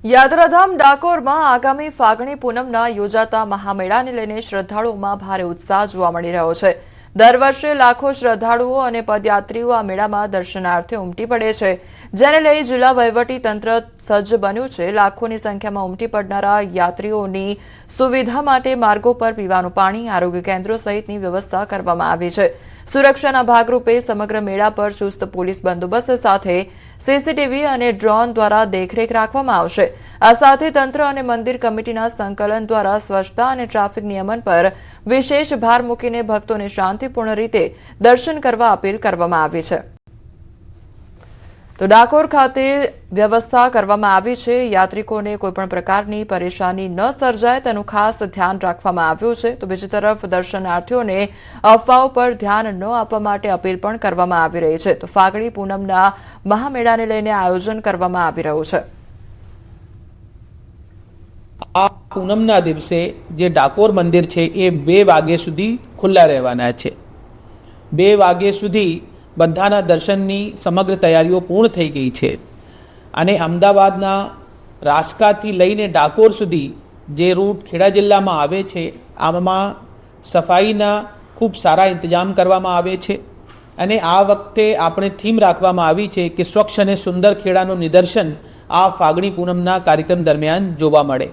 યાત્રાધામ ડાકોરમાં આગામી ફાગણી પૂનમના યોજાતા મહામેળાને લઈને શ્રદ્ધાળુઓમાં ભારે ઉત્સાહ જોવા મળી રહ્યો છે। દર વર્ષે લાખો શ્રદ્ધાળુઓ અને પદયાત્રીઓ આ મેળામાં દર્શનાર્થે ઉમટી પડે છે, જેને લઈ જિલ્લા વહીવટી તંત્ર સજ્જ બન્યું છે। લાખોની સંખ્યામાં ઉમટી પડનારા યાત્રીઓની સુવિધા માટે માર્ગો પર પીવાનું પાણી, આરોગ્ય કેન્દ્રો સહિતની વ્યવસ્થા કરવામાં આવી છે। સુરક્ષાના ભાગરૂપે સમગ્ર મેળા પર ચુસ્ત પોલીસ બંદોબસ્ત સાથે સીસીટીવી અને ડ્રોન દ્વારા દેખરેખ રાખવામાં આવશે। આ સાથે તંત્ર અને મંદિર કમિટીના સંકલન દ્વારા સ્વચ્છતા અને ટ્રાફિક નિયમન પર વિશેષ ભાર મૂકીને ભક્તોને શાંતિપૂર્ણ રીતે દર્શન કરવા અપીલ કરવામાં આવી છે। તો ડાકોર ખાતે વ્યવસ્થા કરવામાં આવી છે। યાત્રિકોને કોઈપણ પ્રકારની પરેશાની ન સર્જાય તેનું ખાસ ધ્યાન રાખવામાં આવ્યું છે। તો બીજી તરફ દર્શનાર્થીઓને અફવાઓ પર ધ્યાન ન આપવા માટે અપીલ પણ કરવામાં આવી રહી છે। તો ફાગણી પૂનમના મહામેળાને લઈને આયોજન કરવામાં આવી રહ્યું છે। આ પૂનમના દિવસે જે ડાકોર મંદિર છે એ 2 વાગ્યા સુધી ખુલ્લા રહેવાના છે। 2 વાગ્યા સુધી બધાના દર્શનની સમગ્ર તૈયારીઓ પૂર્ણ થઈ ગઈ છે અને અમદાવાદના રાસકાથી લઈને ડાકોર સુધી જે રૂટ ખેડા જિલ્લામાં આવે છે આમાં સફાઈના ખૂબ સારા ઇંતજામ કરવામાં આવે છે અને આ વખતે આપણે થીમ રાખવામાં આવી છે કે સ્વચ્છ અને સુંદર ખેડાનું નિદર્શન આ ફાગણી પૂનમના કાર્યક્રમ દરમિયાન જોવા મળે।